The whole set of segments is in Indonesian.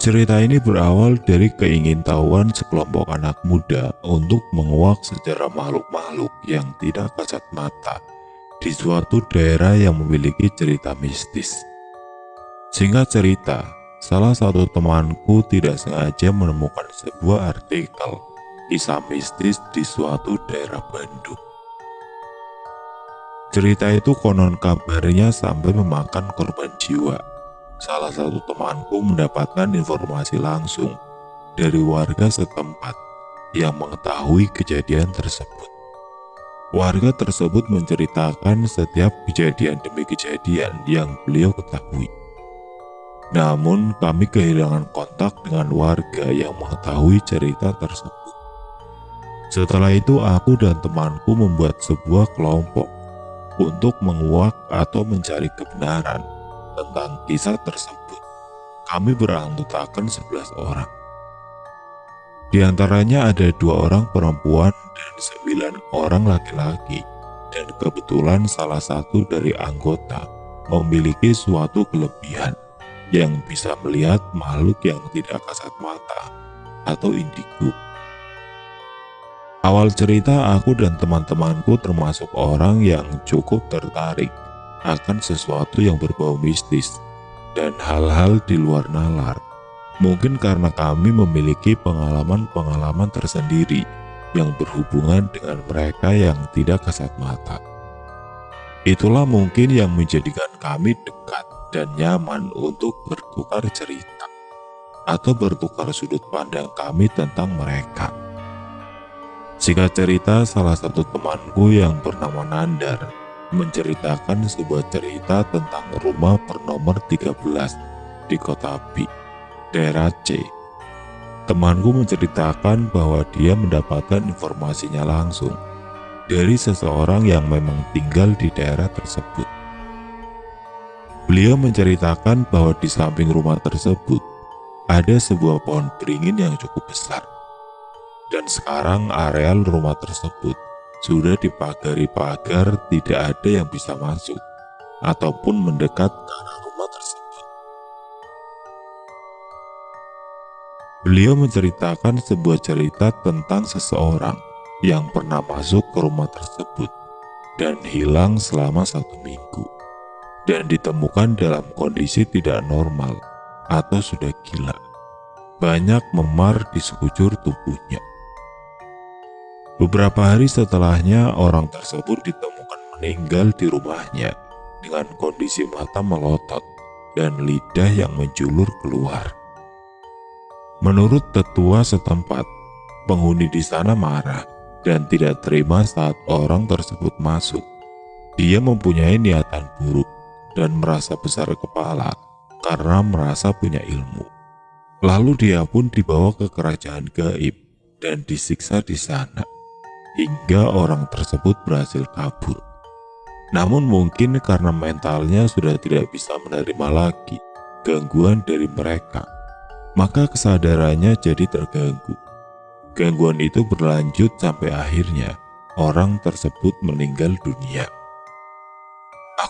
Cerita ini berawal dari keingintahuan sekelompok anak muda untuk menguak sejarah makhluk-makhluk yang tidak kasat mata di suatu daerah yang memiliki cerita mistis. Singkat cerita, salah satu temanku tidak sengaja menemukan sebuah artikel kisah mistis di suatu daerah Bandung. Cerita itu konon kabarnya sampai memakan korban jiwa. Salah satu temanku mendapatkan informasi langsung dari warga setempat yang mengetahui kejadian tersebut. Warga tersebut menceritakan setiap kejadian demi kejadian yang beliau ketahui. Namun kami kehilangan kontak dengan warga yang mengetahui cerita tersebut. Setelah itu aku dan temanku membuat sebuah kelompok untuk menguak atau mencari kebenaran tentang kisah tersebut. Kami beranggotakan 11 orang. Di antaranya ada 2 orang perempuan dan 9 orang laki-laki, dan kebetulan salah satu dari anggota memiliki suatu kelebihan yang bisa melihat makhluk yang tidak kasat mata atau indigo. Awal cerita, aku dan teman-temanku termasuk orang yang cukup tertarik akan sesuatu yang berbau mistis dan hal-hal di luar nalar. Mungkin karena kami memiliki pengalaman-pengalaman tersendiri yang berhubungan dengan mereka yang tidak kasat mata. Itulah mungkin yang menjadikan kami dekat dan nyaman untuk bertukar cerita atau bertukar sudut pandang kami tentang mereka. Singkat cerita, salah satu temanku yang bernama Nandar menceritakan sebuah cerita tentang rumah bernomor 13 di Kota B, daerah C. Temanku menceritakan bahwa dia mendapatkan informasinya langsung dari seseorang yang memang tinggal di daerah tersebut. Beliau menceritakan bahwa di samping rumah tersebut ada sebuah pohon beringin yang cukup besar. Dan sekarang areal rumah tersebut sudah dipagari pagar, tidak ada yang bisa masuk ataupun mendekat ke arah rumah tersebut. Beliau menceritakan sebuah cerita tentang seseorang yang pernah masuk ke rumah tersebut dan hilang selama 1 minggu dan ditemukan dalam kondisi tidak normal atau sudah gila. Banyak memar di sekujur tubuhnya. Beberapa hari setelahnya, orang tersebut ditemukan meninggal di rumahnya dengan kondisi mata melotot dan lidah yang menjulur keluar. Menurut tetua setempat, penghuni di sana marah dan tidak terima saat orang tersebut masuk. Dia mempunyai niatan buruk dan merasa besar kepala karena merasa punya ilmu. Lalu dia pun dibawa ke kerajaan gaib dan disiksa di sana, hingga orang tersebut berhasil kabur. Namun mungkin karena mentalnya sudah tidak bisa menerima lagi gangguan dari mereka, maka kesadarannya jadi terganggu. Gangguan itu berlanjut sampai akhirnya orang tersebut meninggal dunia.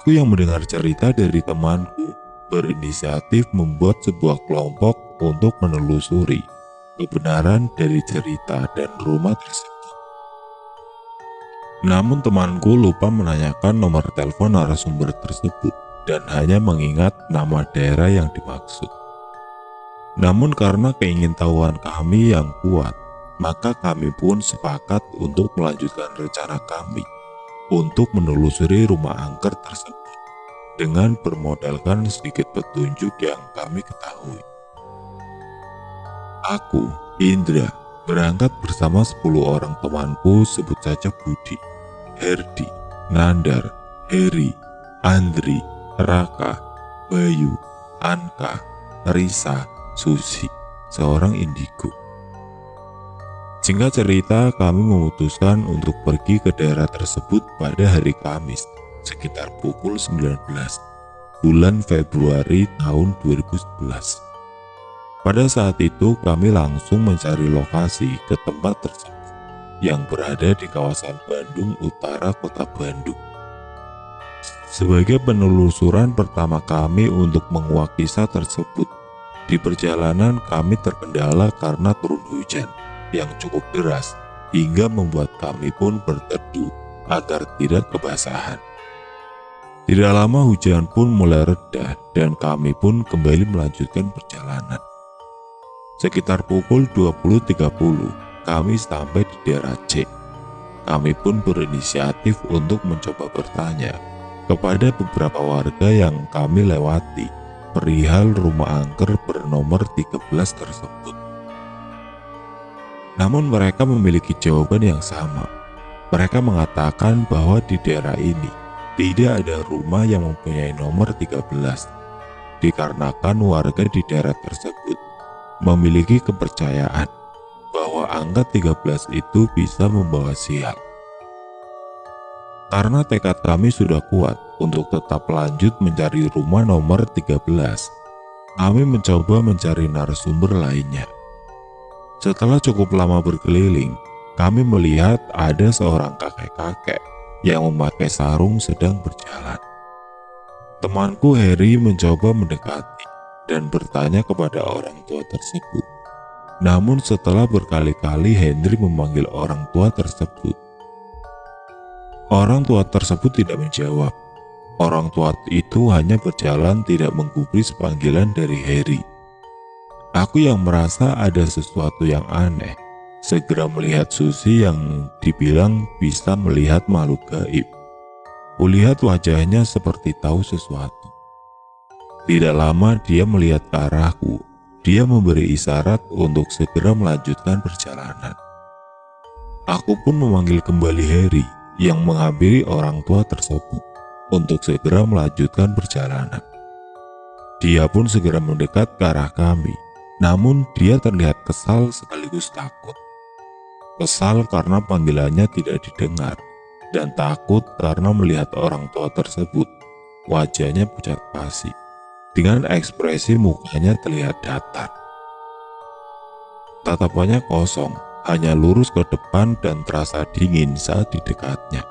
Aku yang mendengar cerita dari temanku berinisiatif membuat sebuah kelompok untuk menelusuri kebenaran dari cerita dan rumah tersebut. Namun temanku lupa menanyakan nomor telepon narasumber tersebut dan hanya mengingat nama daerah yang dimaksud. Namun karena keingintahuan kami yang kuat, maka kami pun sepakat untuk melanjutkan rencana kami untuk menelusuri rumah angker tersebut dengan bermodalkan sedikit petunjuk yang kami ketahui. Aku, Indra, berangkat bersama 10 orang temanku, sebut saja Budi, Herdi, Nandar, Heri, Andri, Raka, Bayu, Anka, Risa, Susi, seorang indigo. Singkat cerita, kami memutuskan untuk pergi ke daerah tersebut pada hari Kamis, sekitar pukul 19, bulan Februari tahun 2011. Pada saat itu kami langsung mencari lokasi ke tempat tersebut yang berada di kawasan Bandung Utara, Kota Bandung. Sebagai penelusuran pertama kami untuk menguak kisah tersebut, Di perjalanan kami terkendala karena turun hujan yang cukup deras hingga membuat kami pun berteduh agar tidak kebasahan. Tidak lama hujan pun mulai reda dan kami pun kembali melanjutkan perjalanan. Sekitar pukul 20.30 kami sampai di daerah C. Kami pun berinisiatif untuk mencoba bertanya kepada beberapa warga yang kami lewati perihal rumah angker bernomor 13 tersebut. Namun mereka memiliki jawaban yang sama. Mereka mengatakan bahwa di daerah ini tidak ada rumah yang mempunyai nomor 13, dikarenakan warga di daerah tersebut memiliki kepercayaan bahwa angka 13 itu bisa membawa sial. Karena tekad kami sudah kuat untuk tetap lanjut mencari rumah nomor 13, kami mencoba mencari narasumber lainnya. Setelah cukup lama berkeliling, kami melihat ada seorang kakek-kakek yang memakai sarung sedang berjalan. Temanku Harry mencoba mendekati dan bertanya kepada orang tua tersebut. Namun setelah berkali-kali Henry memanggil orang tua tersebut, orang tua tersebut tidak menjawab. Orang tua itu hanya berjalan tidak menggubris panggilan dari Harry. Aku yang merasa ada sesuatu yang aneh, segera melihat Susi yang dibilang bisa melihat makhluk gaib. Kulihat wajahnya seperti tahu sesuatu. Tidak lama dia melihat ke arahku. Dia memberi isyarat untuk segera melanjutkan perjalanan. Aku pun memanggil kembali Harry yang menghampiri orang tua tersebut untuk segera melanjutkan perjalanan. Dia pun segera mendekat ke arah kami, namun dia terlihat kesal sekaligus takut. Kesal karena panggilannya tidak didengar, dan takut karena melihat orang tua tersebut. Wajahnya pucat pasi, dengan ekspresi mukanya terlihat datar. Tatapannya kosong, hanya lurus ke depan dan terasa dingin saat didekatnya.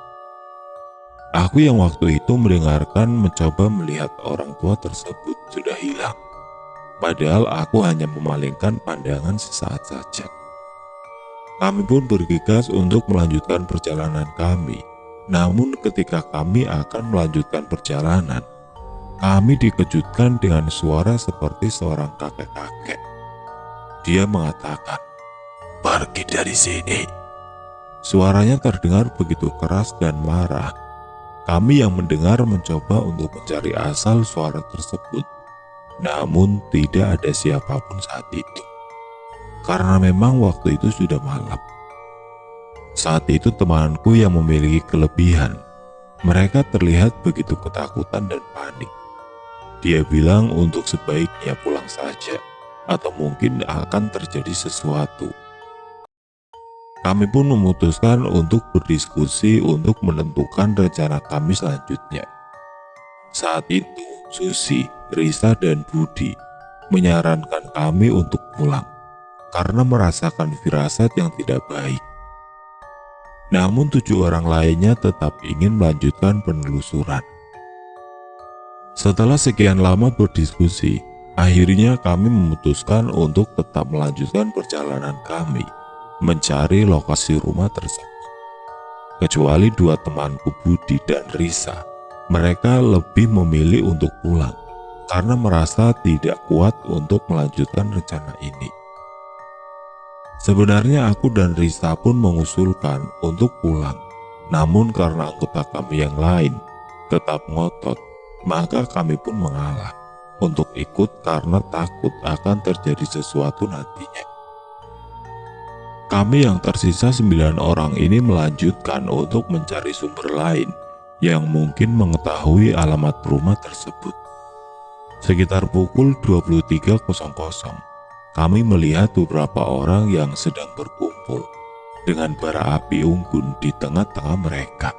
Aku yang waktu itu mendengarkan mencoba melihat orang tua tersebut sudah hilang. Padahal aku hanya memalingkan pandangan sesaat saja. Kami pun bergegas untuk melanjutkan perjalanan kami. Namun ketika kami akan melanjutkan perjalanan, kami dikejutkan dengan suara seperti seorang kakek-kakek. Dia mengatakan, "Pergi dari sini." Suaranya terdengar begitu keras dan marah. Kami yang mendengar mencoba untuk mencari asal suara tersebut. Namun tidak ada siapapun saat itu. Karena memang waktu itu sudah malam. Saat itu temanku yang memiliki kelebihan. Mereka terlihat begitu ketakutan dan panik. Dia bilang untuk sebaiknya pulang saja, atau mungkin akan terjadi sesuatu. Kami pun memutuskan untuk berdiskusi untuk menentukan rencana kami selanjutnya. Saat itu, Susi, Risa, dan Budi menyarankan kami untuk pulang karena merasakan firasat yang tidak baik. Namun 7 orang lainnya tetap ingin melanjutkan penelusuran. Setelah sekian lama berdiskusi, akhirnya kami memutuskan untuk tetap melanjutkan perjalanan kami mencari lokasi rumah tersebut. Kecuali 2 temanku Budi dan Risa, mereka lebih memilih untuk pulang karena merasa tidak kuat untuk melanjutkan rencana ini. Sebenarnya aku dan Risa pun mengusulkan untuk pulang, namun karena anggota kami yang lain tetap ngotot, maka kami pun mengalah untuk ikut karena takut akan terjadi sesuatu nantinya. Kami yang tersisa 9 orang ini melanjutkan untuk mencari sumber lain yang mungkin mengetahui alamat rumah tersebut. Sekitar pukul 23.00, kami melihat beberapa orang yang sedang berkumpul dengan bara api unggun di tengah-tengah mereka.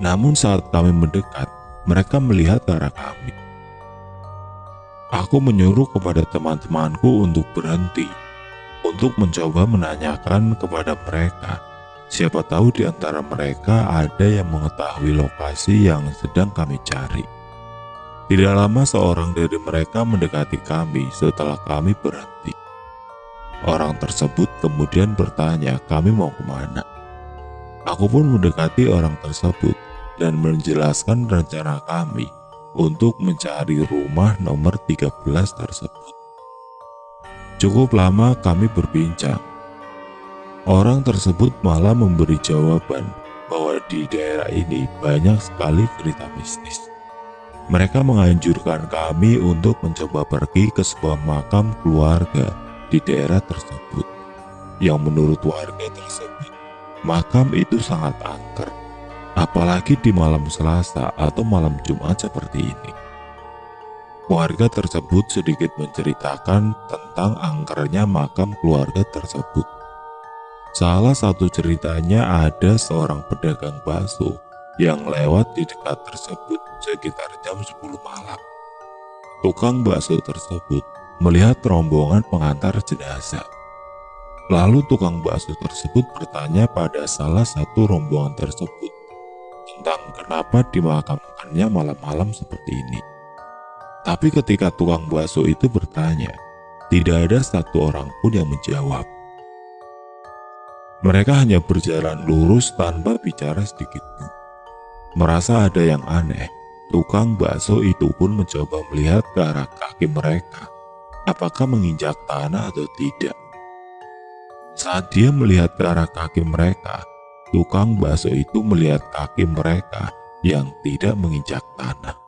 Namun saat kami mendekat, mereka melihat ke arah kami. Aku menyuruh kepada teman-temanku untuk berhenti, untuk mencoba menanyakan kepada mereka. Siapa tahu di antara mereka ada yang mengetahui lokasi yang sedang kami cari. Tidak lama seorang dari mereka mendekati kami setelah kami berhenti. Orang tersebut kemudian bertanya kami mau kemana. Aku pun mendekati orang tersebut dan menjelaskan rencana kami untuk mencari rumah nomor 13 tersebut. Cukup lama kami berbincang. Orang tersebut malah memberi jawaban bahwa di daerah ini banyak sekali cerita mistis. Mereka menganjurkan kami untuk mencoba pergi ke sebuah makam keluarga di daerah tersebut, yang menurut warga tersebut, makam itu sangat angker, apalagi di malam Selasa atau malam Jumat seperti ini. Warga tersebut sedikit menceritakan tentang angkernya makam keluarga tersebut. Salah satu ceritanya ada seorang pedagang bakso yang lewat di dekat tersebut sekitar jam 10 malam. Tukang bakso tersebut melihat rombongan pengantar jenazah. Lalu tukang bakso tersebut bertanya pada salah satu rombongan tersebut tentang kenapa dimakamkannya malam-malam seperti ini. Tapi ketika tukang bakso itu bertanya, tidak ada satu orang pun yang menjawab. Mereka hanya berjalan lurus tanpa bicara sedikit pun. Merasa ada yang aneh, tukang bakso itu pun mencoba melihat ke arah kaki mereka, apakah menginjak tanah atau tidak. Saat dia melihat ke arah kaki mereka, tukang bakso itu melihat kaki mereka yang tidak menginjak tanah.